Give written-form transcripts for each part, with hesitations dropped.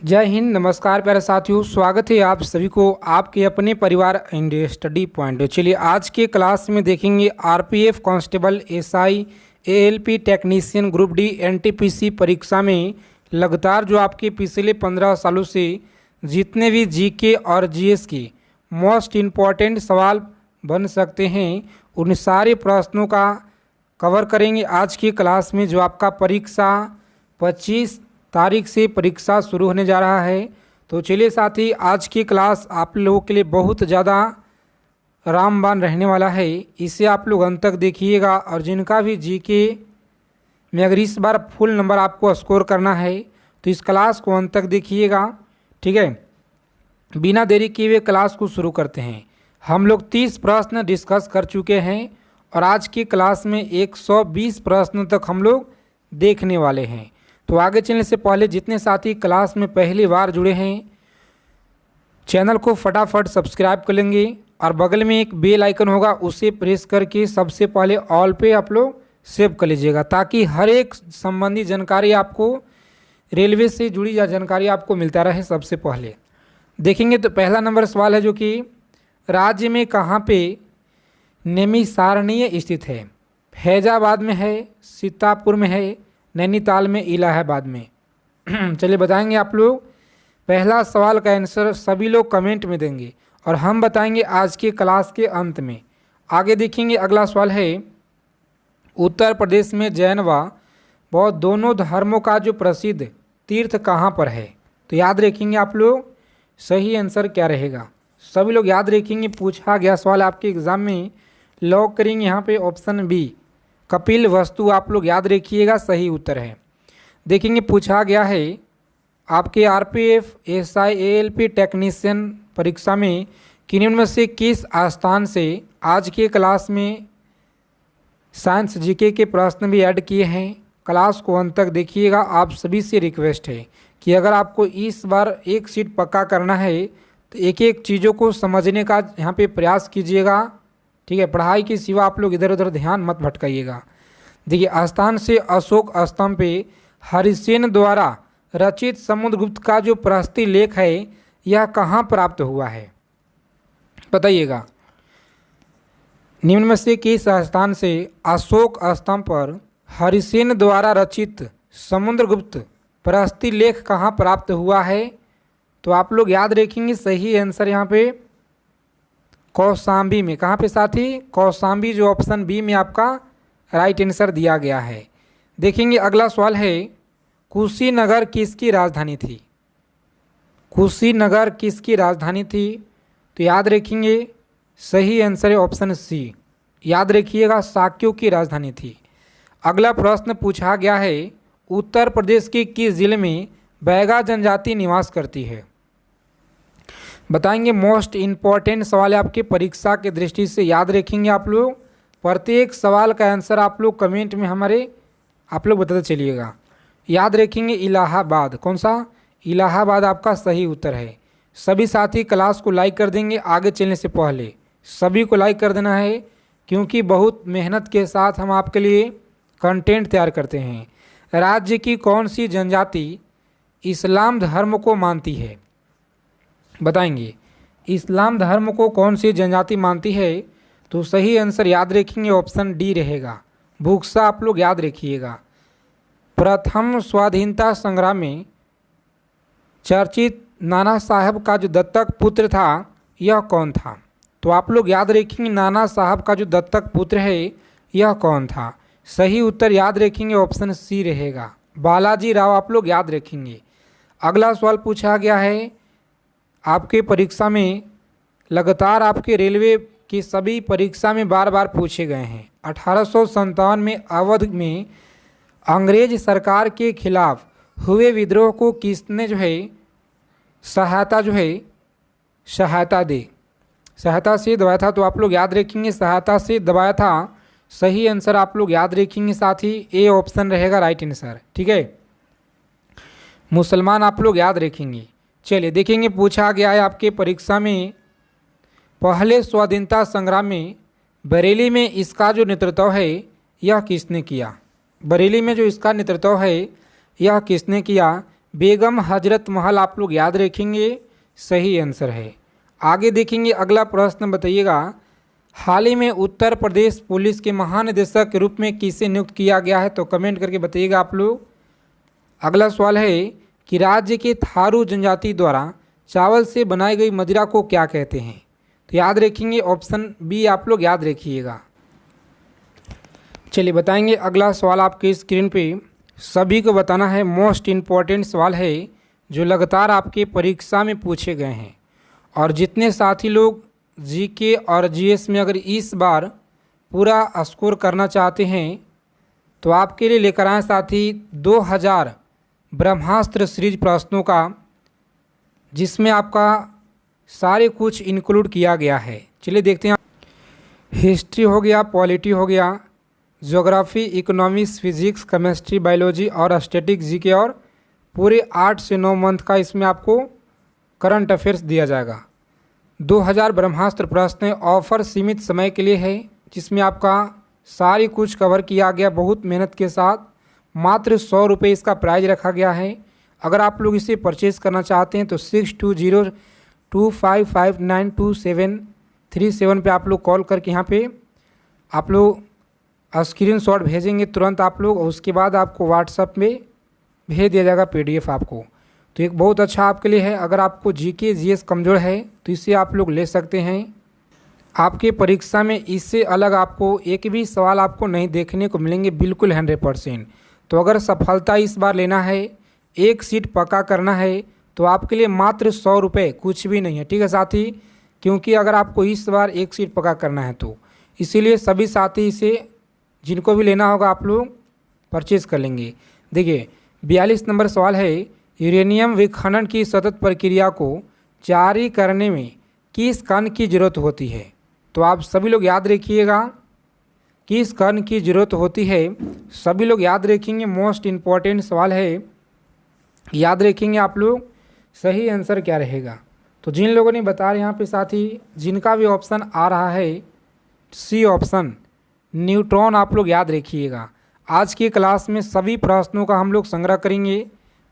जय हिंद, नमस्कार प्यारे साथियों। स्वागत है आप सभी को आपके अपने परिवार इंडिया स्टडी पॉइंट। चलिए आज के क्लास में देखेंगे RPF constable, SI, ALP technician, group D, NTPC परीक्षा में लगातार जो आपके पिछले 15 सालों से जितने भी जीके और जीएस के मोस्ट इम्पॉर्टेंट सवाल बन सकते हैं उन सारे प्रश्नों का कवर करेंगे आज की क्लास में। जो आपका परीक्षा 25 तारीख से परीक्षा शुरू होने जा रहा है। तो चलिए साथी, आज की क्लास आप लोगों के लिए बहुत ज़्यादा रामबान रहने वाला है। इसे आप लोग अंत तक देखिएगा और जिनका भी जीके में अगर इस बार फुल नंबर आपको स्कोर करना है तो इस क्लास को अंत तक देखिएगा, ठीक है। बिना देरी किए हुए क्लास को शुरू करते हैं। हम लोग 30 प्रश्न डिस्कस कर चुके हैं और आज की क्लास में 120 प्रश्न तक हम लोग देखने वाले हैं। तो आगे चलने से पहले जितने साथी क्लास में पहली बार जुड़े हैं चैनल को फटाफट सब्सक्राइब कर लेंगे और बगल में एक बेल आइकन होगा उसे प्रेस करके सबसे पहले ऑल पे आप लोग सेव कर लीजिएगा, ताकि हर एक संबंधी जानकारी आपको, रेलवे से जुड़ी जानकारी आपको मिलता रहे। सबसे पहले देखेंगे तो पहला नंबर सवाल है जो कि राज्य में कहाँ पे नैमिषारण्य स्थित है। फैजाबाद में है, सीतापुर में है, नैनीताल में, इलाहाबाद में। चलिए बताएंगे आप लोग। पहला सवाल का आंसर सभी लोग कमेंट में देंगे और हम बताएंगे आज के क्लास के अंत में। आगे देखेंगे अगला सवाल है, उत्तर प्रदेश में जैन व बौद्ध दोनों धर्मों का जो प्रसिद्ध तीर्थ कहाँ पर है। तो याद रखेंगे आप लोग सही आंसर क्या रहेगा। सभी लोग याद रखेंगे, पूछा गया सवाल आपके एग्ज़ाम में। लॉक करेंगे यहाँ पे ऑप्शन बी, कपिल वस्तु आप लोग याद रखिएगा, सही उत्तर है। देखेंगे पूछा गया है आपके आरपीएफ, एसआई, एएलपी टेक्नीशियन परीक्षा में किन्हीं में से किस स्थान से आज के क्लास में साइंस जीके के प्रश्न भी ऐड किए हैं। क्लास को अंत तक देखिएगा। आप सभी से रिक्वेस्ट है कि अगर आपको इस बार एक सीट पक्का करना है तो एक एक चीज़ों को समझने का यहाँ पे प्रयास कीजिएगा, ठीक है। पढ़ाई के सिवा आप लोग इधर उधर ध्यान मत भटकाइएगा। देखिए, स्थान से अशोक स्तंभ पे हरिसेन द्वारा रचित समुद्रगुप्त का जो प्रहस्ती लेख है यह कहाँ प्राप्त हुआ है, बताइएगा। निम्न में से किस स्थान से अशोक स्तंभ पर हरिसेन द्वारा रचित समुद्रगुप्त प्रहस्ती लेख कहाँ प्राप्त हुआ है। तो आप लोग याद रखेंगे सही आंसर यहाँ पे कौशाम्बी में। कहाँ पे साथी? कौशाम्बी, जो ऑप्शन बी में आपका राइट आंसर दिया गया है। देखेंगे अगला सवाल है, कुशीनगर किसकी राजधानी थी। कुशीनगर किसकी राजधानी थी। तो याद रखेंगे सही आंसर है ऑप्शन सी, याद रखिएगा, शाक्यों की राजधानी थी। अगला प्रश्न पूछा गया है, उत्तर प्रदेश के किस जिले में बैगा जनजाति निवास करती है। बताएंगे। मोस्ट इम्पॉर्टेंट सवाल है आपके परीक्षा के दृष्टि से, याद रखेंगे आप लोग। प्रत्येक सवाल का आंसर आप लोग कमेंट में हमारे आप लोग बताते चलिएगा। याद रखेंगे इलाहाबाद। कौन सा? इलाहाबाद आपका सही उत्तर है। सभी साथी क्लास को लाइक कर देंगे। आगे चलने से पहले सभी को लाइक कर देना है, क्योंकि बहुत मेहनत के साथ हम आपके लिए कंटेंट तैयार करते हैं। राज्य की कौन सी जनजाति इस्लाम धर्म को मानती है, बताएंगे। इस्लाम धर्म को कौन सी जनजाति मानती है। तो सही आंसर याद रखेंगे ऑप्शन डी रहेगा, बुक्सा आप लोग याद रखिएगा। प्रथम स्वाधीनता संग्राम में चर्चित नाना साहब का जो दत्तक पुत्र था यह कौन था। तो आप लोग याद रखेंगे नाना साहब का जो दत्तक पुत्र है यह कौन था। सही उत्तर याद रखेंगे ऑप्शन सी रहेगा, बालाजी राव आप लोग याद रखेंगे। अगला सवाल पूछा गया है आपके परीक्षा में, लगातार आपके रेलवे की सभी परीक्षा में बार बार पूछे गए हैं। 1857 में अवध में अंग्रेज सरकार के खिलाफ हुए विद्रोह को किसने जो है सहायता से दबाया था। तो आप लोग याद रखेंगे सहायता से दबाया था। सही आंसर आप लोग याद रखेंगे साथी, ए ऑप्शन रहेगा राइट आंसर, ठीक है। मुसलमान आप लोग याद रखेंगे। चलिए देखेंगे, पूछा गया है आपके परीक्षा में, पहले स्वाधीनता संग्राम में बरेली में इसका जो नेतृत्व है यह किसने किया। बरेली में जो इसका नेतृत्व है यह किसने किया। बेगम हजरत महल आप लोग याद रखेंगे, सही आंसर है। आगे देखेंगे अगला प्रश्न, बताइएगा हाल ही में उत्तर प्रदेश पुलिस के महानिदेशक के रूप में किसे नियुक्त किया गया है, तो कमेंट करके बताइएगा आप लोग। अगला सवाल है कि राज्य के थारू जनजाति द्वारा चावल से बनाई गई मदिरा को क्या कहते हैं, तो याद रखेंगे ऑप्शन बी आप लोग याद रखिएगा। चलिए बताएंगे अगला सवाल आपके स्क्रीन पे सभी को बताना है। मोस्ट इम्पॉर्टेंट सवाल है जो लगातार आपके परीक्षा में पूछे गए हैं, और जितने साथी लोग जीके और जीएस में अगर इस बार पूरा स्कोर करना चाहते हैं तो आपके लिए लेकर आए साथी 2000 ब्रह्मास्त्र सीरीज प्रश्नों का, जिसमें आपका सारे कुछ इंक्लूड किया गया है। चलिए देखते हैं। हिस्ट्री हो गया, पॉलिटी हो गया, geography, economics, physics, chemistry, biology और स्टैटिक्स जीके, और पूरे 8 से 9 मंथ का इसमें आपको करंट अफेयर्स दिया जाएगा। 2000 ब्रह्मास्त्र प्रश्न ऑफर सीमित समय के लिए है, जिसमें आपका सारी कुछ कवर किया गया बहुत मेहनत के साथ। मात्र 100 रुपये इसका प्राइज रखा गया है। अगर आप लोग इसे परचेज़ करना चाहते हैं तो 6202559237 पे आप लोग कॉल करके यहाँ पे आप लोग स्क्रीनशॉट भेजेंगे तुरंत आप लोग, और उसके बाद आपको व्हाट्सएप में भेज दिया जाएगा PDF आपको। तो एक बहुत अच्छा आपके लिए है। अगर आपको जीके जीएस कमज़ोर है तो इसे आप लोग ले सकते हैं। आपके परीक्षा में इससे अलग आपको एक भी सवाल आपको नहीं देखने को मिलेंगे, बिल्कुल 100%। तो अगर सफलता इस बार लेना है, एक सीट पक्का करना है, तो आपके लिए मात्र 100 रुपये कुछ भी नहीं है, ठीक है साथी। क्योंकि अगर आपको इस बार एक सीट पक्का करना है तो इसीलिए सभी साथी इसे जिनको भी लेना होगा आप लोग परचेज़ कर लेंगे। देखिए 42 नंबर सवाल है, यूरेनियम विखनन की सतत प्रक्रिया को जारी करने में किस कण की ज़रूरत होती है, तो आप सभी लोग याद रखिएगा किस कण की ज़रूरत होती है, सभी लोग याद रखेंगे। मोस्ट इम्पॉर्टेंट सवाल है, याद रखेंगे आप लोग सही आंसर क्या रहेगा। तो जिन लोगों ने बता रहे यहाँ पे साथी, जिनका भी ऑप्शन आ रहा है सी ऑप्शन न्यूट्रॉन, आप लोग याद रखिएगा। आज की क्लास में सभी प्रश्नों का हम लोग संग्रह करेंगे,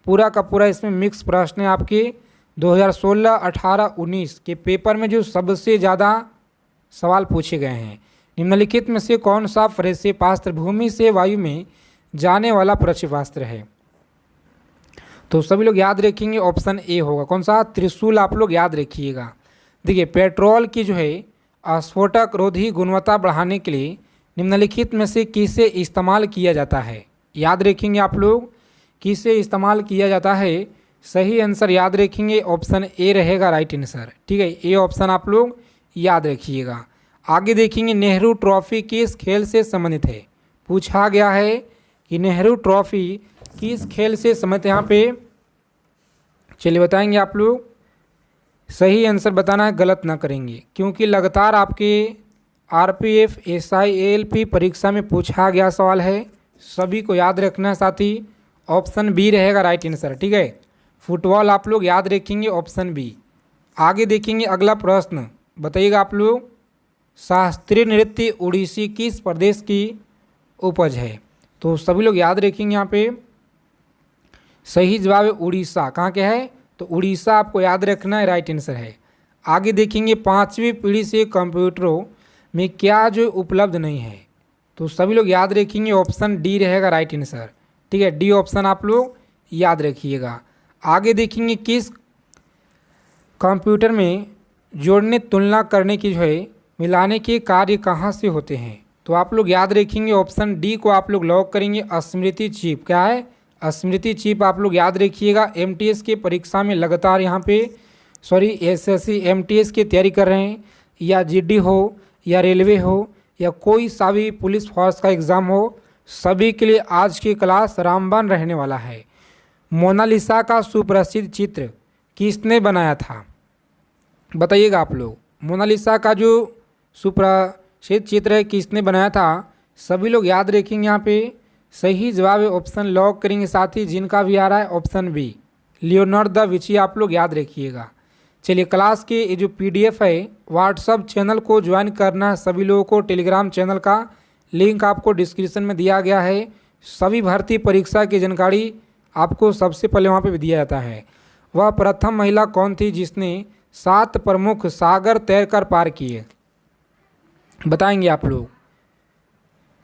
पूरा का पूरा इसमें मिक्स प्रश्न है। आपके 2016, 18, 19 के पेपर में जो सबसे ज़्यादा सवाल पूछे गए हैं, निम्नलिखित में से कौन सा प्रक्षेपास्त्र भूमि से वायु में जाने वाला प्रक्षेपास्त्र है, तो सभी लोग याद रखेंगे ऑप्शन ए होगा। कौन सा? त्रिशूल आप लोग याद रखिएगा। देखिए पेट्रोल की जो है अस्फोटक रोधी गुणवत्ता बढ़ाने के लिए निम्नलिखित में से किसे इस्तेमाल किया जाता है, याद रखेंगे आप लोग किसे इस्तेमाल किया जाता है। सही आंसर याद रखेंगे ऑप्शन ए रहेगा राइट आंसर, ठीक है। ए ऑप्शन आप लोग याद रखिएगा। आगे देखेंगे नेहरू ट्रॉफी किस खेल से संबंधित है, पूछा गया है कि नेहरू ट्रॉफी किस खेल से संबंधित यहाँ पे, चलिए बताएंगे आप लोग। सही आंसर बताना है, गलत ना करेंगे, क्योंकि लगातार आपके RPF SI ALP परीक्षा में पूछा गया सवाल है, सभी को याद रखना है साथी। ऑप्शन बी रहेगा राइट आंसर, ठीक है। फुटबॉल आप लोग याद रखेंगे ऑप्शन बी। आगे देखेंगे अगला प्रश्न, बताइएगा आप लोग शास्त्रीय नृत्य उड़ीसी किस प्रदेश की उपज है, तो सभी लोग याद रखेंगे यहाँ पे सही जवाब है उड़ीसा। कहाँ के है, तो उड़ीसा आपको याद रखना है, राइट आंसर है। आगे देखेंगे 5वीं पीढ़ी से कंप्यूटरों में क्या जो उपलब्ध नहीं है, तो सभी लोग याद रखेंगे ऑप्शन डी रहेगा राइट आंसर, ठीक है। डी ऑप्शन आप लोग याद रखिएगा। आगे देखेंगे किस कंप्यूटर में जोड़ने तुलना करने की जो है मिलाने के कार्य कहाँ से होते हैं, तो आप लोग याद रखेंगे ऑप्शन डी को आप लोग लॉक करेंगे। स्मृति चिप, क्या है स्मृति चिप, आप लोग याद रखिएगा। MTS के परीक्षा में लगातार यहाँ पे SSC MTS की तैयारी कर रहे हैं, या GD हो या रेलवे हो या कोई सा भी पुलिस फोर्स का एग्ज़ाम हो, सभी के लिए आज की क्लास रामबाण रहने वाला है। मोनालिसा का सुप्रसिद्ध चित्र किसने बनाया था, बताइएगा आप लोग। मोनालिसा का जो सुप्रसिद्ध चित्र है किसने बनाया था, सभी लोग याद रखेंगे। यहाँ पे सही जवाब है ऑप्शन लॉक करेंगे साथी। जिनका भी आ रहा है option B Leonardo da Vinci, आप लोग याद रखिएगा। चलिए क्लास के ये जो PDF है व्हाट्सअप चैनल को ज्वाइन करना है सभी लोगों को। टेलीग्राम चैनल का लिंक आपको डिस्क्रिप्शन में दिया गया है। सभी भर्ती परीक्षा की जानकारी आपको सबसे पहले वहाँ पे दिया जाता है। वह प्रथम महिला कौन थी जिसने 7 प्रमुख सागर तैरकर पार किए? बताएंगे आप लोग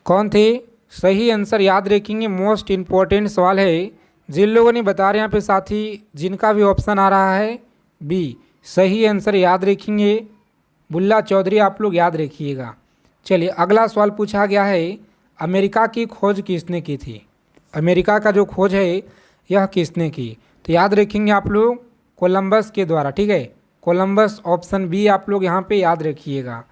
कौन थे? सही आंसर याद रखेंगे, मोस्ट इम्पोर्टेंट सवाल है। जिन लोगों ने बता रहे हैं यहाँ पे साथी, जिनका भी ऑप्शन आ रहा है बी, सही आंसर याद रखेंगे बुल्ला चौधरी, आप लोग याद रखिएगा। चलिए अगला सवाल पूछा गया है, अमेरिका की खोज किसने की थी? अमेरिका का जो खोज है यह किसने की? तो याद रखेंगे आप लोग कोलंबस के द्वारा, ठीक है, कोलंबस, ऑप्शन बी आप लोग यहाँ पे याद रखिएगा।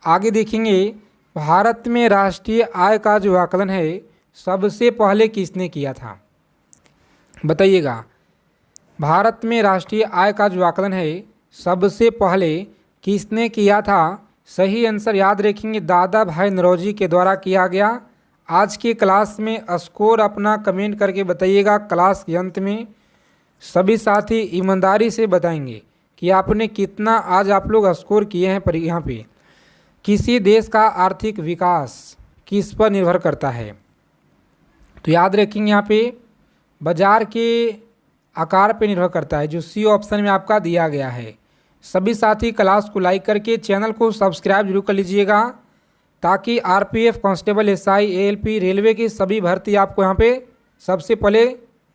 आगे देखेंगे, भारत में राष्ट्रीय आय का जो आकलन है सबसे पहले किसने किया था? बताइएगा, भारत में राष्ट्रीय आय का जो आकलन है सबसे पहले किसने किया था? सही आंसर याद रखेंगे दादा भाई नौरोजी के द्वारा किया गया। आज के क्लास में स्कोर अपना कमेंट करके बताइएगा। क्लास के अंत में सभी साथी ईमानदारी से बताएंगे कि आपने कितना आज आप लोग स्कोर किए हैं। पर यहाँ पे किसी देश का आर्थिक विकास किस पर निर्भर करता है? तो याद रखेंगे यहाँ पे बाजार के आकार पे निर्भर करता है, जो सी ऑप्शन में आपका दिया गया है। सभी साथी क्लास को लाइक करके चैनल को सब्सक्राइब जरूर कर लीजिएगा, ताकि RPF, constable, SI, ALP, railway की सभी भर्ती आपको यहाँ पे सबसे पहले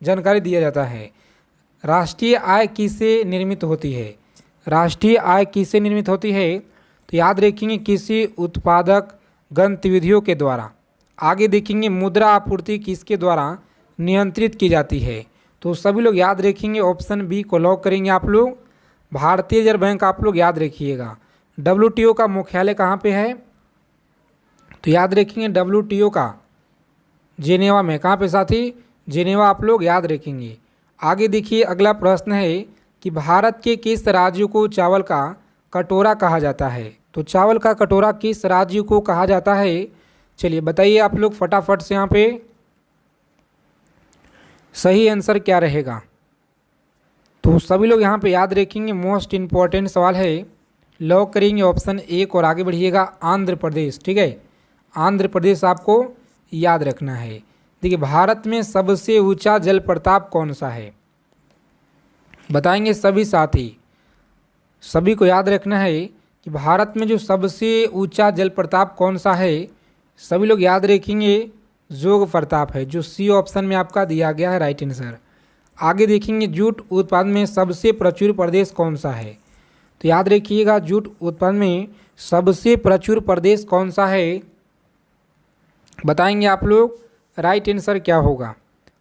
जानकारी दिया जाता है। राष्ट्रीय आय किससे निर्मित होती है? राष्ट्रीय आय किससे निर्मित होती है? तो याद रखेंगे किसी उत्पादक गतिविधियों के द्वारा। आगे देखेंगे मुद्रा आपूर्ति किसके द्वारा नियंत्रित की जाती है? तो सभी लोग याद रखेंगे ऑप्शन बी को लॉक करेंगे आप लोग, भारतीय रिजर्व बैंक आप लोग याद रखिएगा। डब्ल्यूटीओ का मुख्यालय कहाँ पे है? तो याद रखेंगे डब्ल्यूटीओ का जेनेवा में। कहाँ पे साथी? जेनेवा आप लोग याद रखेंगे। आगे देखिए अगला प्रश्न है कि भारत के किस राज्य को चावल का कटोरा कहा जाता है? तो चावल का कटोरा किस राज्य को कहा जाता है? चलिए बताइए आप लोग फटाफट से यहाँ पे सही आंसर क्या रहेगा? तो सभी लोग यहाँ पे याद रखेंगे, मोस्ट इम्पॉर्टेंट सवाल है। लॉक करेंगे ऑप्शन ए और आगे बढ़िएगा आंध्र प्रदेश, ठीक है, आंध्र प्रदेश आपको याद रखना है। देखिए भारत में सबसे ऊंचा जलप्रपात कौन सा है? बताएंगे सभी साथी, सभी को याद रखना है कि भारत में जो सबसे ऊंचा जलप्रपात कौन सा है? सभी लोग याद रखेंगे जोग प्रताप है, जो सी ऑप्शन में आपका दिया गया है राइट आंसर। आगे देखेंगे जूट उत्पादन में सबसे प्रचुर प्रदेश कौन सा है? तो याद रखिएगा जूट उत्पादन में सबसे प्रचुर प्रदेश कौन सा है? बताएंगे आप लोग राइट आंसर क्या होगा?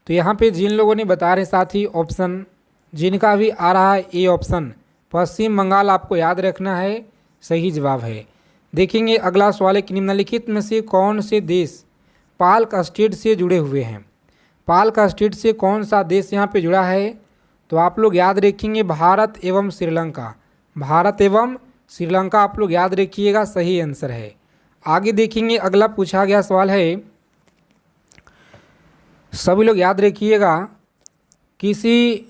तो यहाँ पे जिन लोगों ने बता रहे साथी ऑप्शन, जिनका भी आ रहा है ए ऑप्शन, पश्चिम बंगाल आपको याद रखना है, सही जवाब है। देखेंगे अगला सवाल है कि निम्नलिखित में से कौन से देश पाल्क स्टेट से जुड़े हुए हैं? पाल्क स्टेट से कौन सा देश यहाँ पे जुड़ा है? तो आप लोग याद रखेंगे भारत एवं श्रीलंका, भारत एवं श्रीलंका आप लोग याद रखिएगा, सही आंसर है। आगे देखेंगे अगला पूछा गया सवाल है, सभी लोग याद रखिएगा, किसी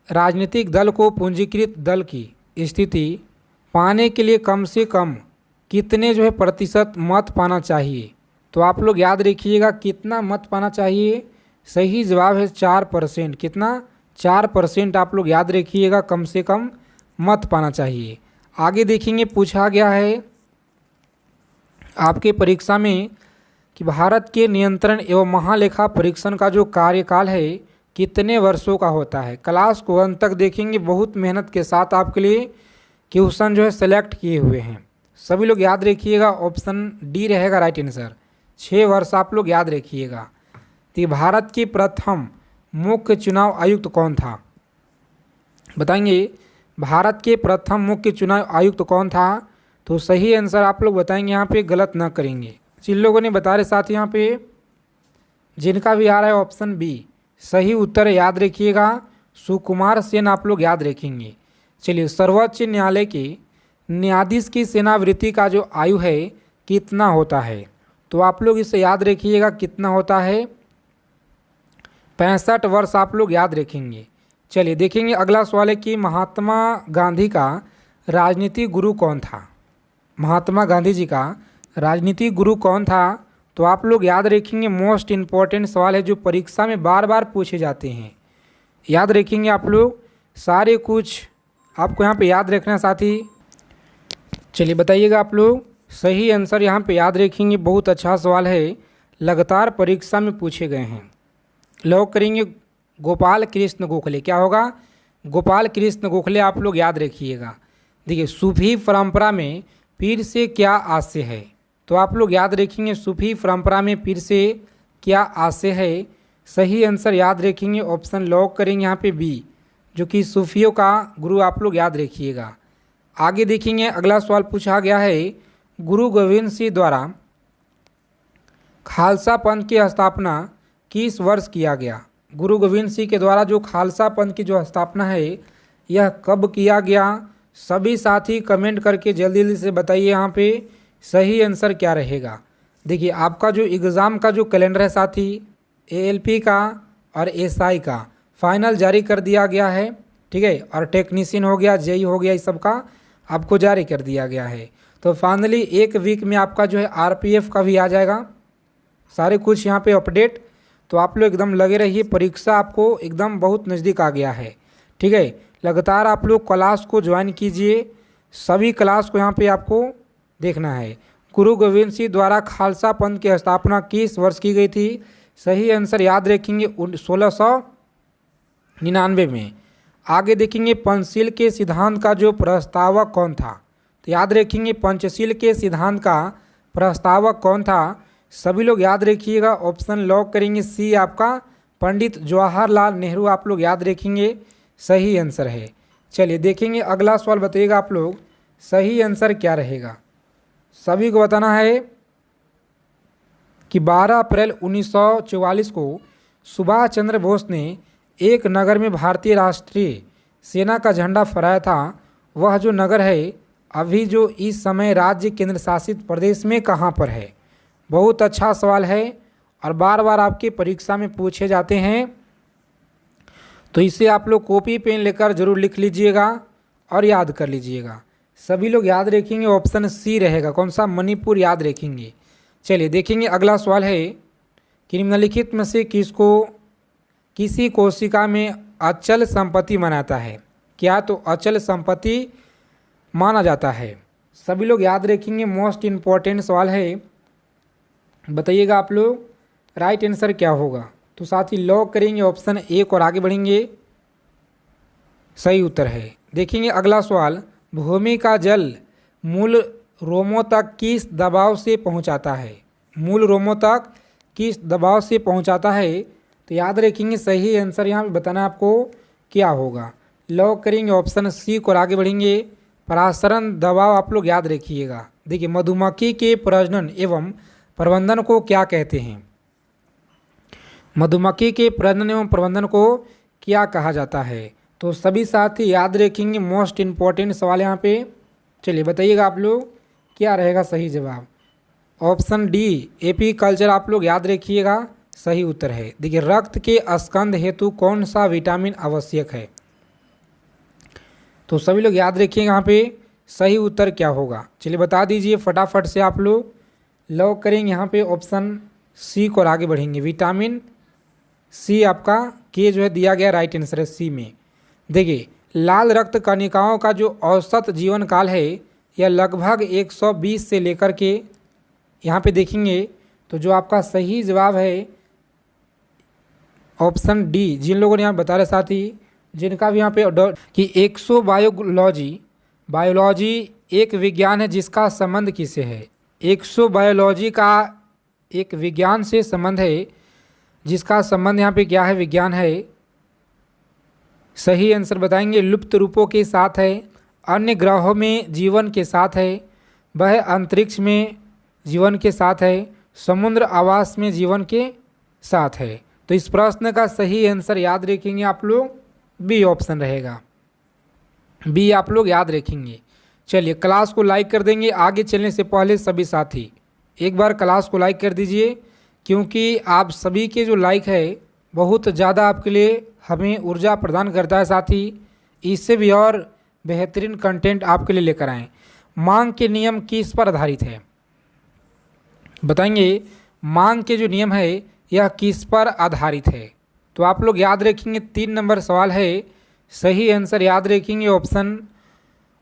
राजनीतिक दल को पूंजीकृत दल की स्थिति पाने के लिए कम से कम कितने जो है प्रतिशत मत पाना चाहिए? तो आप लोग याद रखिएगा कितना मत पाना चाहिए? सही जवाब है 4%। कितना? 4% आप लोग याद रखिएगा कम से कम मत पाना चाहिए। आगे देखेंगे पूछा गया है आपके परीक्षा में कि भारत के नियंत्रण एवं महालेखा परीक्षण का जो कार्यकाल है कितने वर्षों का होता है? क्लास को अंत तक देखेंगे, बहुत मेहनत के साथ आपके लिए क्वेश्चन जो है सेलेक्ट किए हुए हैं। सभी लोग याद रखिएगा ऑप्शन डी रहेगा राइट आंसर, 6 वर्ष आप लोग याद रखिएगा। तो भारत के प्रथम मुख्य चुनाव आयुक्त कौन था? बताएंगे भारत के प्रथम मुख्य चुनाव आयुक्त कौन था? तो सही आंसर आप लोग बताएंगे, यहाँ पे गलत ना करेंगे। जिन लोगों ने बता रहे साथ यहाँ पे जिनका भी आ रहा है ऑप्शन बी, सही उत्तर याद रखिएगा सुकुमार सेन आप लोग याद रखेंगे। चलिए सर्वोच्च न्यायालय के न्यायाधीश की सेवानिवृत्ति का जो आयु है कितना होता है? तो आप लोग इसे याद रखिएगा कितना होता है? 65 वर्ष आप लोग याद रखेंगे। चलिए देखेंगे अगला सवाल है कि महात्मा गांधी का राजनीतिक गुरु कौन था? महात्मा गांधी जी का राजनीतिक गुरु कौन था? तो आप लोग याद रखेंगे मोस्ट इम्पॉर्टेंट सवाल है जो परीक्षा में बार बार पूछे जाते हैं। याद रखेंगे आप लोग, सारे कुछ आपको यहाँ पे याद रखना साथी। चलिए बताइएगा आप लोग, सही आंसर यहाँ पे याद रखेंगे। बहुत अच्छा सवाल है, लगातार परीक्षा में पूछे गए हैं। लॉक करेंगे गोपाल कृष्ण गोखले। क्या होगा? गोपाल कृष्ण गोखले आप लोग याद रखिएगा। देखिए, सूफी परंपरा में पीर से क्या आशय है? तो आप लोग याद रखेंगे सूफी परंपरा में पीर से क्या आशय है। सही आंसर याद रखेंगे ऑप्शन लॉक करेंगे यहाँ पे बी, जो कि सूफियों का गुरु आप लोग याद रखिएगा। आगे देखेंगे, अगला सवाल पूछा गया है, गुरु गोविंद सिंह द्वारा खालसा पंथ की स्थापना किस वर्ष किया गया? गुरु गोविंद सिंह के द्वारा जो खालसा पंथ की जो स्थापना है यह कब किया गया? सभी साथी कमेंट करके जल्दी जल्दी से बताइए यहाँ पे सही आंसर क्या रहेगा। देखिए, आपका जो एग्ज़ाम का जो कैलेंडर है साथी, एएलपी का और एसआई का फाइनल जारी कर दिया गया है, ठीक है, और टेक्नीशियन हो गया, जेई हो गया, इस सब का आपको जारी कर दिया गया है। तो फाइनली एक वीक में आपका जो है आरपीएफ का भी आ जाएगा, सारे कुछ यहाँ पे अपडेट। तो आप लोग एकदम लगे रहिए, परीक्षा आपको एकदम बहुत नज़दीक आ गया है, ठीक है। लगातार आप लोग क्लास को ज्वाइन कीजिए, सभी क्लास को यहाँ पे आपको देखना है। गुरु गोविंद सिंह द्वारा खालसा पंथ की स्थापना किस वर्ष की गई थी? सही आंसर याद रखेंगे 1699 में। आगे देखेंगे, पंचशील के सिद्धांत का जो प्रस्तावक कौन था? तो याद रखेंगे पंचशील के सिद्धांत का प्रस्तावक कौन था? सभी लोग याद रखिएगा, ऑप्शन लॉक करेंगे सी, आपका पंडित जवाहरलाल नेहरू आप लोग याद रखेंगे सही आंसर है। चलिए देखेंगे अगला सवाल, बताइएगा आप लोग सही आंसर क्या रहेगा। सभी को बताना है कि 12 अप्रैल 1944 को सुभाष चंद्र बोस ने एक नगर में भारतीय राष्ट्रीय सेना का झंडा फहराया था। वह जो नगर है अभी जो इस समय राज्य केंद्र शासित प्रदेश में कहाँ पर है? बहुत अच्छा सवाल है और बार बार आपकी परीक्षा में पूछे जाते हैं, तो इसे आप लोग कॉपी पेन लेकर जरूर लिख लीजिएगा और याद कर लीजिएगा। सभी लोग याद रखेंगे ऑप्शन सी रहेगा, कौन सा? मणिपुर याद रखेंगे। चलिए देखेंगे अगला सवाल है कि निम्नलिखित में से किसी कोशिका में अचल संपत्ति मानाता है? क्या? तो अचल संपत्ति माना जाता है। सभी लोग याद रखेंगे, मोस्ट इम्पॉर्टेंट सवाल है, बताइएगा आप लोग राइट आंसर क्या होगा। तो साथ ही लॉक करेंगे ऑप्शन एक और आगे बढ़ेंगे, सही उत्तर है। देखेंगे अगला सवाल, भूमि का जल मूल रोमों तक किस दबाव से पहुंचाता है? मूल रोमों तक किस दबाव से पहुंचाता है? तो याद रखेंगे सही आंसर यहाँ पे बताना आपको क्या होगा। लॉक करेंगे ऑप्शन सी को और आगे बढ़ेंगे, परासरण दबाव आप लोग याद रखिएगा। देखिए, मधुमक्खी के प्रजनन एवं प्रबंधन को क्या कहते हैं? मधुमक्खी के प्रजनन एवं प्रबंधन को क्या कहा जाता है? तो सभी साथी याद रखेंगे, मोस्ट इम्पॉर्टेंट सवाल यहाँ पे। चलिए बताइएगा आप लोग क्या रहेगा सही जवाब। ऑप्शन डी एपी कल्चर आप लोग याद रखिएगा सही उत्तर है। देखिए, रक्त के स्कंद हेतु कौन सा विटामिन आवश्यक है? तो सभी लोग याद रखिएगा यहाँ पे सही उत्तर क्या होगा। चलिए बता दीजिए फटाफट से आप लोग। लॉक करेंगे यहाँ पे ऑप्शन सी को और आगे बढ़ेंगे, विटामिन सी आपका के जो है दिया गया राइट आंसर है सी में। देखिए, लाल रक्त कणिकाओं का जो औसत जीवन काल है यह लगभग 120 से लेकर के यहाँ पे देखेंगे तो जो आपका सही जवाब है ऑप्शन डी, जिन लोगों ने यहाँ बता रहे साथी, जिनका भी यहाँ पे कि बायोलॉजी एक विज्ञान है जिसका संबंध किससे है? बायोलॉजी का एक विज्ञान से संबंध है, जिसका संबंध यहाँ पे क्या है? विज्ञान है। सही आंसर बताएंगे, लुप्त रूपों के साथ है, अन्य ग्रहों में जीवन के साथ है, वह अंतरिक्ष में जीवन के साथ है, समुद्र आवास में जीवन के साथ है। तो इस प्रश्न का सही आंसर याद रखेंगे आप लोग, बी ऑप्शन रहेगा, बी आप लोग याद रखेंगे। चलिए क्लास को लाइक कर देंगे। आगे चलने से पहले सभी साथी एक बार क्लास को लाइक कर दीजिए, क्योंकि आप सभी के जो लाइक है बहुत ज़्यादा आपके लिए हमें ऊर्जा प्रदान करता है साथी। इससे भी और बेहतरीन कंटेंट आपके लिए लेकर आएँ। मांग के नियम किस पर आधारित है? बताएंगे। मांग के जो नियम है यह किस पर आधारित है? तो आप लोग याद रखेंगे 3 नंबर सवाल है, सही आंसर याद रखेंगे ऑप्शन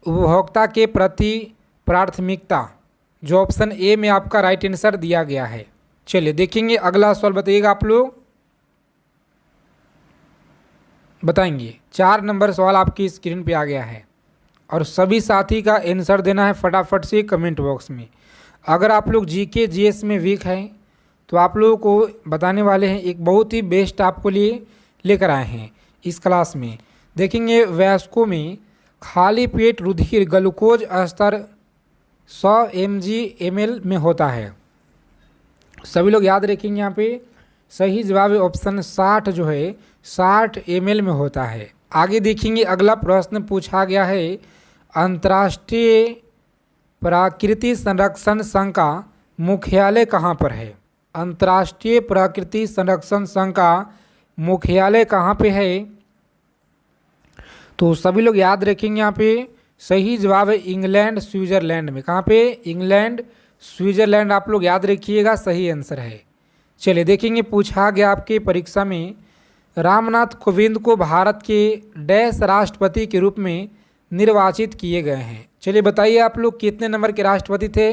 उपभोक्ता के प्रति प्राथमिकता, जो ऑप्शन ए में आपका राइट आंसर दिया गया है। चलिए देखेंगे अगला सवाल, बताइएगा आप लोग बताएंगे। 4 नंबर सवाल आपकी स्क्रीन पे आ गया है और सभी साथी का आंसर देना है फटाफट से कमेंट बॉक्स में। अगर आप लोग जीके जीएस में वीक हैं तो आप लोगों को बताने वाले हैं, एक बहुत ही बेस्ट आपको लिए लेकर आए हैं इस क्लास में। देखेंगे वयस्कों में खाली पेट रुधिर ग्लूकोज स्तर 100 mg/ml में होता है। सभी लोग याद रखेंगे, यहाँ पे सही जवाब ऑप्शन 60 जो है 60 ml में होता है। आगे देखेंगे अगला प्रश्न पूछा गया है, अंतर्राष्ट्रीय प्राकृतिक संरक्षण संघ का मुख्यालय कहाँ पर है? अंतर्राष्ट्रीय प्राकृतिक संरक्षण संघ का मुख्यालय कहाँ पे है? तो सभी लोग याद रखेंगे, यहाँ पे सही जवाब है इंग्लैंड स्विट्जरलैंड में। कहाँ पे? इंग्लैंड स्विट्जरलैंड, आप लोग याद रखिएगा सही आंसर है। चलिए देखेंगे पूछा गया आपके परीक्षा में, रामनाथ कोविंद को भारत के डैश राष्ट्रपति के रूप में निर्वाचित किए गए हैं। चलिए बताइए आप लोग कितने नंबर के राष्ट्रपति थे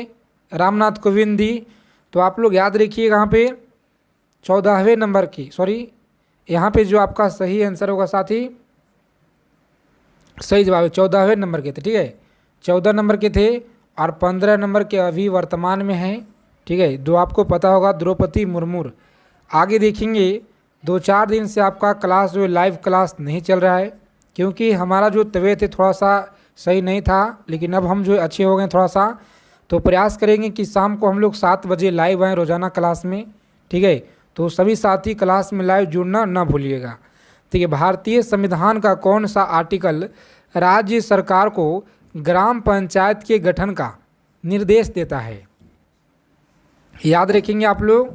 रामनाथ कोविंद जी? तो आप लोग याद रखिए यहाँ पे 14वें नंबर की, सॉरी यहाँ पे जो आपका सही आंसर होगा साथी, सही जवाब 14वें नंबर के थे। ठीक है, 14 नंबर के थे और 15 नंबर के अभी वर्तमान में हैं। ठीक है, जो आपको पता होगा द्रौपदी मुर्मू। आगे देखेंगे 2-4 दिन से आपका क्लास जो लाइव क्लास नहीं चल रहा है, क्योंकि हमारा जो तबीयत है थोड़ा सा सही नहीं था, लेकिन अब हम जो अच्छे हो गए थोड़ा सा, तो प्रयास करेंगे कि शाम को हम लोग 7 बजे लाइव आएँ रोज़ाना क्लास में। ठीक है, तो सभी साथी क्लास में लाइव जुड़ना ना भूलिएगा। ठीक है, भारतीय संविधान का कौन सा आर्टिकल राज्य सरकार को ग्राम पंचायत के गठन का निर्देश देता है? याद रखेंगे आप लोग,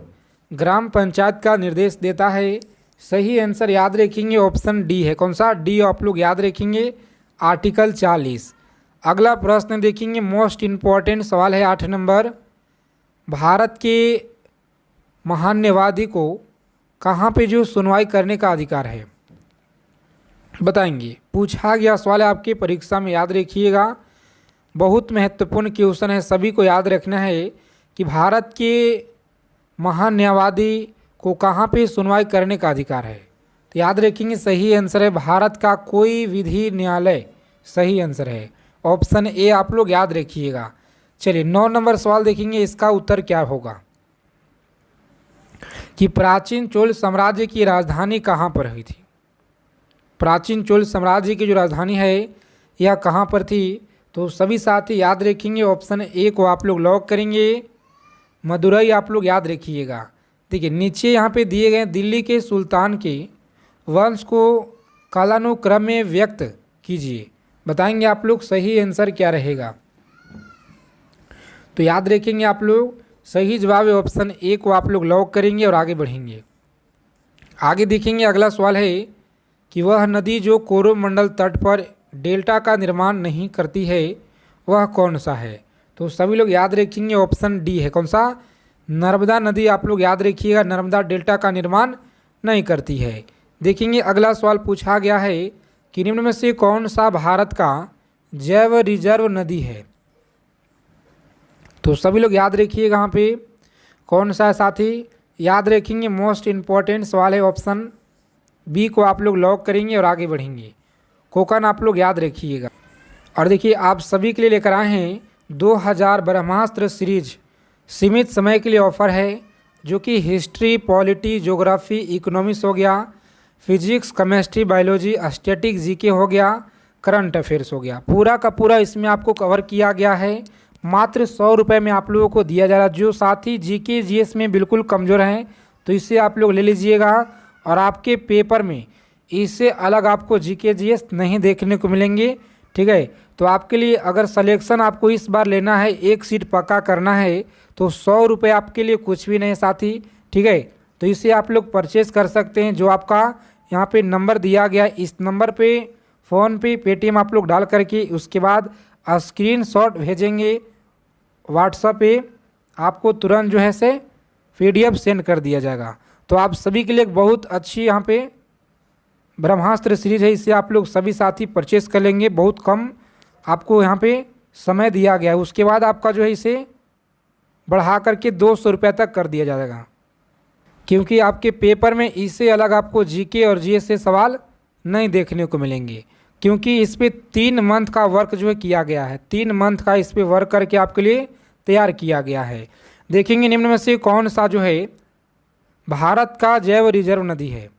ग्राम पंचायत का निर्देश देता है। सही आंसर याद रखेंगे ऑप्शन डी है। कौन सा? डी आप लोग याद रखेंगे, आर्टिकल 40। अगला प्रश्न देखेंगे, मोस्ट इम्पॉर्टेंट सवाल है 8 नंबर, भारत के महान्यायवादी को कहाँ पे जो सुनवाई करने का अधिकार है? बताएंगे। पूछा गया सवाल है आपकी परीक्षा में, याद रखिएगा, बहुत महत्वपूर्ण क्वेश्चन है, सभी को याद रखना है कि भारत के महान्यायवादी को कहाँ पे सुनवाई करने का अधिकार है? तो याद रखेंगे सही आंसर है भारत का कोई विधि न्यायालय, सही आंसर है ऑप्शन ए, आप लोग याद रखिएगा। चलिए 9 नंबर सवाल देखेंगे, इसका उत्तर क्या होगा कि प्राचीन चोल साम्राज्य की राजधानी कहाँ पर हुई थी? प्राचीन चोल साम्राज्य की जो राजधानी है यह कहाँ पर थी? तो सभी साथी याद रखेंगे ऑप्शन ए को आप लोग लॉक करेंगे, मदुरई आप लोग याद रखिएगा। देखिए नीचे यहाँ पे दिए गए दिल्ली के सुल्तान के वंश को कालानुक्रम में व्यक्त कीजिए। बताएंगे आप लोग सही आंसर क्या रहेगा? तो याद रखेंगे आप लोग सही जवाब है ऑप्शन ए को आप लोग लॉक करेंगे और आगे बढ़ेंगे। आगे देखेंगे अगला सवाल है कि वह नदी जो कोरोमंडल तट पर डेल्टा का निर्माण नहीं करती है वह कौन सा है? तो सभी लोग याद रखेंगे ऑप्शन डी है। कौन सा? नर्मदा नदी आप लोग याद रखिएगा, नर्मदा डेल्टा का निर्माण नहीं करती है। देखेंगे अगला सवाल पूछा गया है कि निम्न में से कौन सा भारत का जैव रिजर्व नदी है? तो सभी लोग याद रखिएगा यहाँ पे कौन सा है साथी, याद रखेंगे मोस्ट इम्पॉर्टेंट सवाल है ऑप्शन बी को आप लोग लॉक करेंगे और आगे बढ़ेंगे। कोकन आप लोग याद रखिएगा। और देखिए आप सभी के लिए लेकर आए हैं 2000 ब्रह्मास्त्र सीरीज, सीमित समय के लिए ऑफर है, जो कि हिस्ट्री, पॉलिटी, ज्योग्राफी, इकोनॉमिक्स हो गया, physics, chemistry, biology, static, GK हो गया, करंट अफेयर्स हो गया, पूरा का पूरा इसमें आपको कवर किया गया है। मात्र 100 रुपये में आप लोगों को दिया जा रहा है। जो साथी जीके जीएस में बिल्कुल कमज़ोर हैं तो इसे आप लोग ले लीजिएगा, और आपके पेपर में इससे अलग आपको जीके जीएस नहीं देखने को मिलेंगे। ठीक है, तो आपके लिए अगर सिलेक्शन आपको इस बार लेना है, एक सीट पक्का करना है, तो 100 रुपये आपके लिए कुछ भी नहीं साथी। ठीक है, तो इसे आप लोग परचेज़ कर सकते हैं। जो आपका यहाँ पे नंबर दिया गया, इस नंबर पे फ़ोनपे, पेटीएम आप लोग डाल करके उसके बाद स्क्रीनशॉट भेजेंगे व्हाट्सएप पे, आपको तुरंत जो है से PDF सेंड कर दिया जाएगा। तो आप सभी के लिए एक बहुत अच्छी यहाँ पे ब्रह्मास्त्र सीरीज है, इसे आप लोग सभी साथी परचेस कर लेंगे। बहुत कम आपको यहाँ पे समय दिया गया है, उसके बाद आपका जो है इसे बढ़ा करके 200 रुपये तक कर दिया जाएगा, क्योंकि आपके पेपर में इससे अलग आपको GK और GS से सवाल नहीं देखने को मिलेंगे, क्योंकि इस पर 3 मंथ का वर्क जो है किया गया है। 3 मंथ का इस पर वर्क करके आपके लिए तैयार किया गया है। देखेंगे निम्न में से कौन सा जो है भारत का जैव रिजर्व नदी है।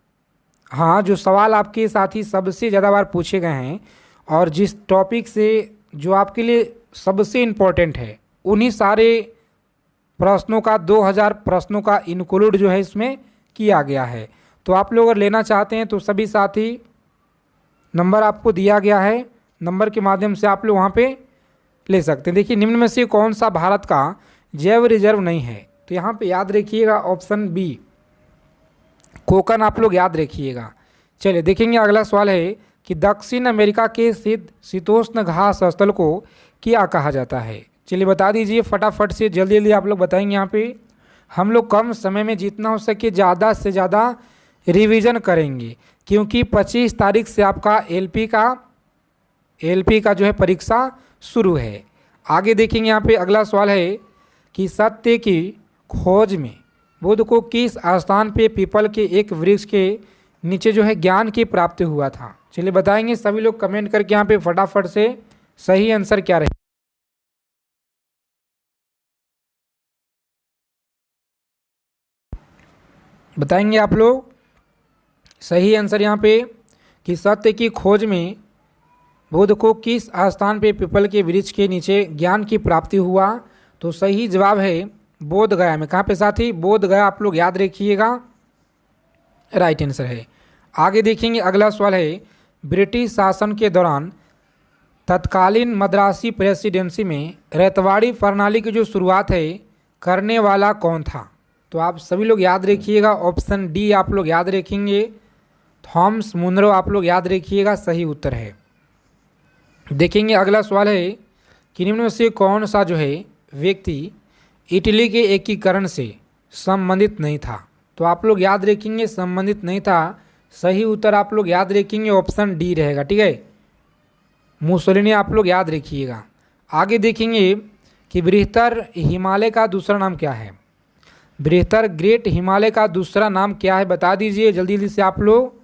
हाँ, जो सवाल आपके साथी सबसे ज़्यादा बार पूछे गए हैं और जिस टॉपिक से जो आपके लिए सबसे इम्पोर्टेंट है, उन्हीं सारे प्रश्नों का 2000 प्रश्नों का इंक्लूड जो है इसमें किया गया है। तो आप लोग अगर लेना चाहते हैं तो सभी साथी नंबर आपको दिया गया है, नंबर के माध्यम से आप लोग वहाँ पे ले सकते हैं। देखिए निम्न में से कौन सा भारत का जैव रिजर्व नहीं है, तो यहाँ पे याद रखिएगा ऑप्शन बी कोकन, आप लोग याद रखिएगा। चलिए देखेंगे अगला सवाल है कि दक्षिण अमेरिका के शीतोष्ण घास स्थल को क्या कहा जाता है। चलिए बता दीजिए फटाफट से, जल्दी जल्दी आप लोग बताएंगे। यहाँ पे हम लोग कम समय में जितना हो सके ज़्यादा से ज़्यादा रिवीजन करेंगे, क्योंकि 25 तारीख से आपका एलपी का जो है परीक्षा शुरू है। आगे देखेंगे यहाँ पे अगला सवाल है कि सत्य की खोज में बुद्ध को किस स्थान पे पीपल के एक वृक्ष के नीचे जो है ज्ञान की प्राप्ति हुआ था। चलिए बताएंगे सभी लोग कमेंट करके यहाँ पे फटाफट से सही आंसर क्या रहे। बताएंगे आप लोग सही आंसर यहाँ पे कि सत्य की खोज में बुद्ध को किस स्थान पे पीपल के वृक्ष के नीचे ज्ञान की प्राप्ति हुआ। तो सही जवाब है बोध गया में। कहाँ पे साथी? बोध गया, आप लोग याद रखिएगा, राइट आंसर है। आगे देखेंगे अगला सवाल है ब्रिटिश शासन के दौरान तत्कालीन मद्रासी प्रेसिडेंसी में रैतवाड़ी प्रणाली की जो शुरुआत है करने वाला कौन था। तो आप सभी लोग याद रखिएगा ऑप्शन डी आप लोग याद रखेंगे, थॉमस मुनरो आप लोग याद रखिएगा, सही उत्तर है। देखेंगे अगला सवाल है कि निम्न में से कौन सा जो है व्यक्ति इटली के एकीकरण से संबंधित नहीं था। तो आप लोग याद रखेंगे संबंधित नहीं था, सही उत्तर आप लोग याद रखेंगे ऑप्शन डी रहेगा, ठीक है, मुसोलिनी आप लोग याद रखिएगा। आगे देखेंगे कि बृहत्तर हिमालय का दूसरा नाम क्या है। बृहत्तर ग्रेट हिमालय का दूसरा नाम क्या है, बता दीजिए जल्दी जल्दी से आप लोग।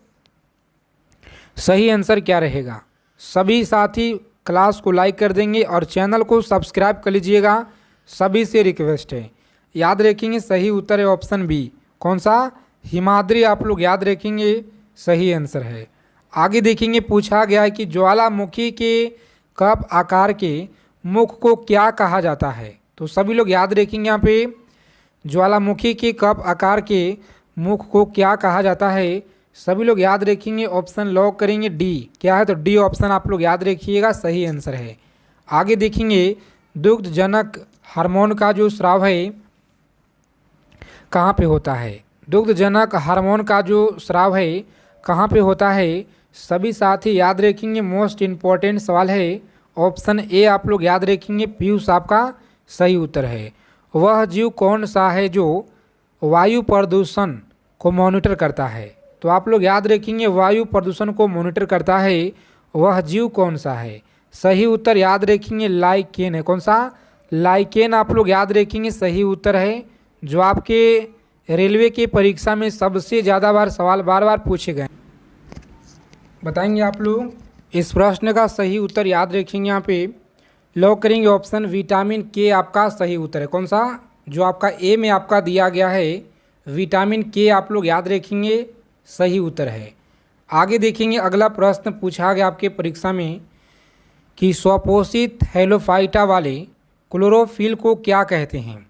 सही आंसर क्या रहेगा? सभी साथी क्लास को लाइक कर देंगे और चैनल को सब्सक्राइब कर लीजिएगा, सभी से रिक्वेस्ट है। याद रखेंगे सही उत्तर है ऑप्शन बी, कौन सा? हिमाद्री आप लोग याद रखेंगे, सही आंसर है। आगे देखेंगे पूछा गया है कि ज्वालामुखी के कप आकार के मुख को क्या कहा जाता है। तो सभी लोग याद रखेंगे यहाँ पे ज्वालामुखी के कप आकार के मुख को क्या कहा जाता है, सभी लोग याद रखेंगे ऑप्शन लॉक करेंगे डी, क्या है? तो डी ऑप्शन आप लोग याद रखिएगा, सही आंसर है। आगे देखेंगे दुग्धजनक हार्मोन का जो स्राव है कहाँ पे होता है। दुग्धजनक हार्मोन का जो स्राव है कहाँ पे होता है, सभी साथी याद रखेंगे, मोस्ट इम्पॉर्टेंट सवाल है। ऑप्शन ए आप लोग याद रखेंगे, पीयूष आपका सही उत्तर है। वह जीव कौन सा है जो वायु प्रदूषण को मॉनिटर करता है। तो आप लोग याद रखेंगे वायु प्रदूषण को मॉनिटर करता है, वह जीव कौन सा है, सही उत्तर याद रखेंगे लाइकेन है। कौन सा? लाइकेन आप लोग याद रखेंगे, सही उत्तर है, जो आपके रेलवे की परीक्षा में सबसे ज़्यादा बार सवाल बार बार पूछे गए। बताएंगे आप लोग इस प्रश्न का सही उत्तर याद रखेंगे, यहाँ पे लॉक करेंगे ऑप्शन विटामिन के आपका सही उत्तर है। कौन सा? जो आपका ए में आपका दिया गया है विटामिन के आप लोग याद रखेंगे, सही उत्तर है। आगे देखेंगे अगला प्रश्न पूछा गया आपके परीक्षा में कि स्वपोषित हेलोफाइटा वाले क्लोरोफिल को क्या कहते हैं।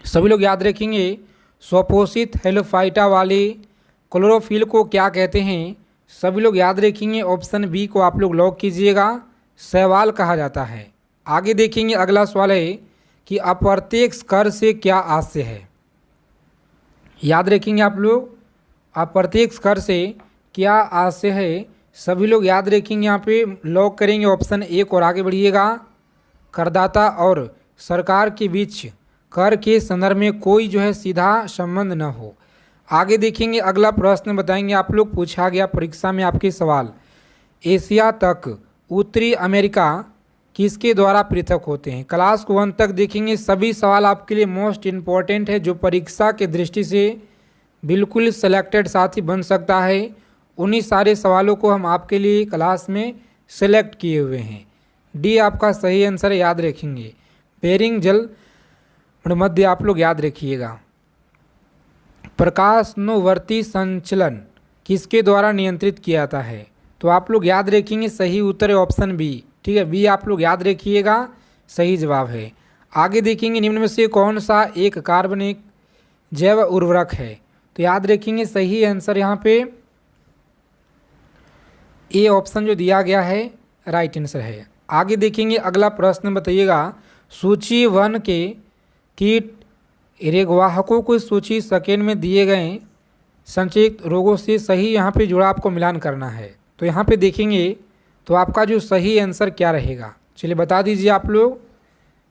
सभी लोग याद रखेंगे स्वपोषित हेलोफाइटा वाले क्लोरोफिल को क्या कहते हैं, सभी लोग याद रखेंगे ऑप्शन बी को आप लोग लॉक कीजिएगा, शैवाल कहा जाता है। आगे देखेंगे अगला सवाल है कि अप्रत्यक्ष कर से क्या आशय है। याद रखेंगे आप लोग अप्रत्यक्ष कर से क्या आशय है, सभी लोग याद रखेंगे, यहाँ पे लॉक करेंगे ऑप्शन ए को और आगे बढ़िएगा। करदाता और सरकार के बीच कर के संदर्भ में कोई जो है सीधा संबंध न हो। आगे देखेंगे अगला प्रश्न बताएंगे आप लोग, पूछा गया परीक्षा में आपके सवाल, एशिया तक उत्तरी अमेरिका किसके द्वारा पृथक होते हैं। क्लास 1 तक देखेंगे, सभी सवाल आपके लिए मोस्ट इम्पॉर्टेंट है, जो परीक्षा के दृष्टि से बिल्कुल सेलेक्टेड साथी बन सकता है। उन्हीं सारे सवालों को हम आपके लिए क्लास में सेलेक्ट किए हुए हैं। डी आपका सही आंसर याद रखेंगे। बेरिंग जल मध्य आप लोग याद रखिएगा। प्रकाशनोवर्ती संचलन किसके द्वारा नियंत्रित किया जाता है, तो आप लोग याद रखेंगे सही उत्तर है ऑप्शन बी। ठीक है, बी आप लोग याद रखिएगा, सही जवाब है। आगे देखेंगे निम्न में से कौन सा एक कार्बनिक जैव उर्वरक है, तो याद रखेंगे सही आंसर यहाँ पे ए ऑप्शन जो दिया गया है राइट आंसर है। आगे देखेंगे अगला प्रश्न बताइएगा, सूची 1 के कीट रेगवाहकों को सूची सेकेंड में दिए गए संचित रोगों से सही यहाँ पे जुड़ाव को मिलान करना है। तो यहाँ पे देखेंगे तो आपका जो सही आंसर क्या रहेगा, चलिए बता दीजिए आप लोग,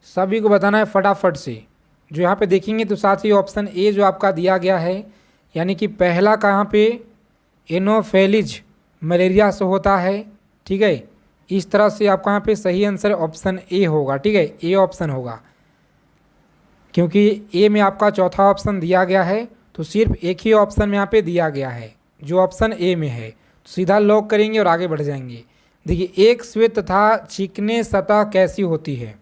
सभी को बताना है फटाफट से। जो यहाँ पे देखेंगे तो साथ ही ऑप्शन ए जो आपका दिया गया है, यानी कि पहला कहाँ पे एनोफेलिज मलेरिया से होता है। ठीक है, इस तरह से आपका यहाँ पे सही आंसर ऑप्शन ए होगा। ठीक है, ए ऑप्शन होगा, क्योंकि ए में आपका चौथा ऑप्शन दिया गया है, तो सिर्फ एक ही ऑप्शन में यहाँ पे दिया गया है जो ऑप्शन ए में है। तो सीधा लॉक करेंगे और आगे बढ़ जाएंगे। देखिए, एक श्वेत तथा चिकने सतह कैसी होती है,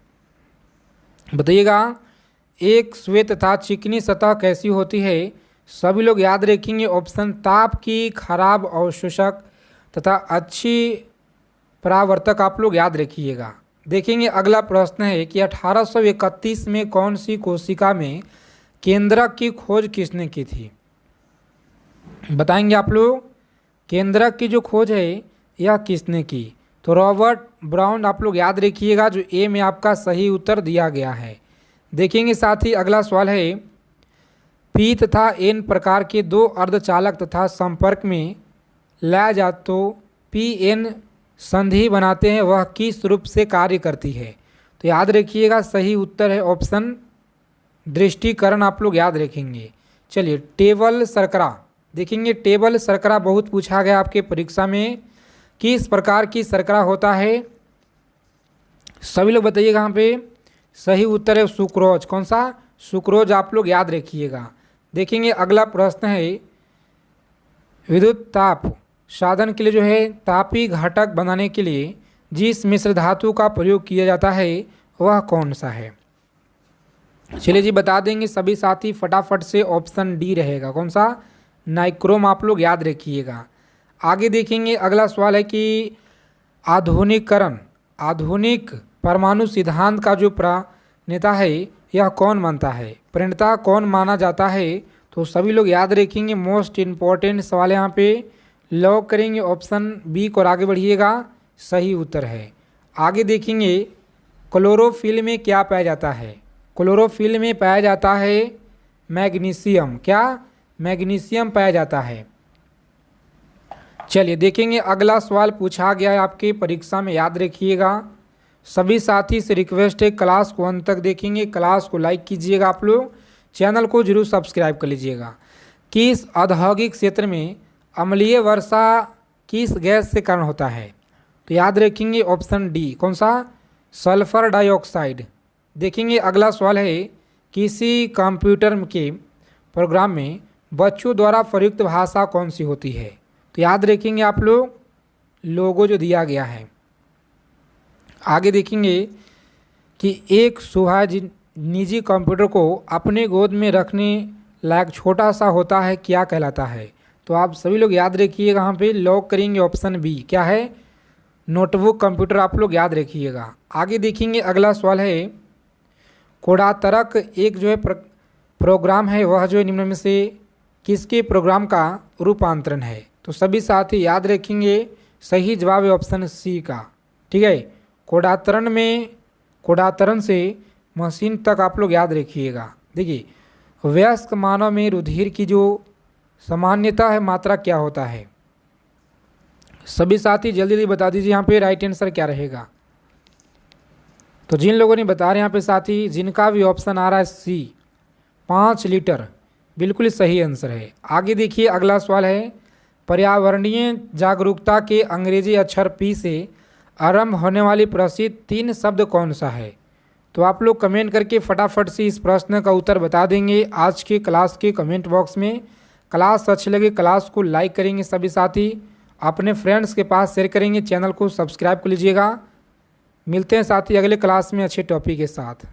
बताइएगा। एक श्वेत तथा चिकनी सतह कैसी होती है, सभी लोग याद रखेंगे ऑप्शन ताप की खराब अवशोषक तथा अच्छी परावर्तक आप लोग याद रखिएगा। देखेंगे अगला प्रश्न है कि 1831 में कौन सी कोशिका में केंद्रक की खोज किसने की थी, बताएंगे आप लोग। केंद्रक की जो खोज है यह किसने की, तो रॉबर्ट ब्राउन आप लोग याद रखिएगा, जो ए में आपका सही उत्तर दिया गया है। देखेंगे साथ ही अगला सवाल है, पी तथा एन प्रकार के दो अर्धचालक तथा संपर्क में लाया जा तो पी एन संधि बनाते हैं, वह किस रूप से कार्य करती है। तो याद रखिएगा सही उत्तर है ऑप्शन दृष्टिकरण आप लोग याद रखेंगे। चलिए, टेबल शर्करा देखेंगे, टेबल शर्करा बहुत पूछा गया आपके परीक्षा में, किस प्रकार की शर्करा होता है, सभी लोग बताइएगा। यहाँ पे सही उत्तर है सुक्रोज। कौन सा, सुक्रोज आप लोग याद रखिएगा। देखेंगे अगला प्रश्न है, विद्युत ताप साधन के लिए जो है तापी घटक बनाने के लिए जिस मिश्र धातु का प्रयोग किया जाता है वह कौन सा है। चलिए जी बता देंगे सभी साथी फटाफट से, ऑप्शन डी रहेगा। कौन सा, नाइक्रोम आप लोग याद रखिएगा। आगे देखेंगे अगला सवाल है कि आधुनिकीकरण आधुनिक परमाणु सिद्धांत का जो प्रणेता है यह कौन मानता है, प्रणेता कौन माना जाता है। तो सभी लोग याद रखेंगे, मोस्ट इम्पॉर्टेंट सवाल यहाँ पे लॉक करेंगे ऑप्शन बी को और आगे बढ़िएगा, सही उत्तर है। आगे देखेंगे क्लोरोफिल में क्या पाया जाता है, क्लोरोफिल में पाया जाता है मैग्नीशियम। क्या, मैग्नीशियम पाया जाता है। चलिए देखेंगे अगला सवाल पूछा गया है आपके परीक्षा में, याद रखिएगा। सभी साथी से रिक्वेस्ट है क्लास को अंत तक देखेंगे, क्लास को लाइक कीजिएगा आप लोग, चैनल को जरूर सब्सक्राइब कर लीजिएगा। किस औद्योगिक क्षेत्र में अम्लीय वर्षा किस गैस से कारण होता है, तो याद रखेंगे ऑप्शन डी। कौन सा, सल्फर डाइऑक्साइड। देखेंगे अगला सवाल है, किसी कंप्यूटर के प्रोग्राम में बच्चों द्वारा प्रयुक्त भाषा कौन सी होती है, तो याद रखेंगे आप लोग लोगो जो दिया गया है। आगे देखेंगे कि एक निजी कंप्यूटर को अपने गोद में रखने लायक छोटा सा होता है, क्या कहलाता है। तो आप सभी लोग याद रखिएगा, यहाँ पे लॉक करेंगे ऑप्शन बी। क्या है, नोटबुक कंप्यूटर आप लोग याद रखिएगा। आगे देखेंगे अगला सवाल है, कोडातरक एक जो है प्रोग्राम है, वह जो है निम्न में से किसके प्रोग्राम का रूपांतरण है। तो सभी साथी याद रखेंगे, सही जवाब है ऑप्शन सी का। ठीक है, कोडातरण से मशीन तक आप लोग याद रखिएगा। देखिए, वयस्क मानव में रुधिर की जो सामान्यता है मात्रा क्या होता है, सभी साथी जल्दी जल्दी बता दीजिए यहाँ पे राइट आंसर क्या रहेगा। तो जिन लोगों ने बता रहे हैं यहाँ पे साथी, जिनका भी ऑप्शन आ रहा है सी 5 लीटर, बिल्कुल सही आंसर है। आगे देखिए अगला सवाल है, पर्यावरणीय जागरूकता के अंग्रेजी अक्षर पी से आरंभ होने वाली प्रसिद्ध 3 शब्द कौन सा है? तो आप लोग कमेंट करके फटाफट से इस प्रश्न का उत्तर बता देंगे आज के क्लास के कमेंट बॉक्स में। क्लास अच्छी लगे क्लास को लाइक करेंगे सभी साथी, अपने फ्रेंड्स के पास शेयर करेंगे, चैनल को सब्सक्राइब कर लीजिएगा। मिलते हैं साथी अगले क्लास में अच्छे टॉपिक के साथ।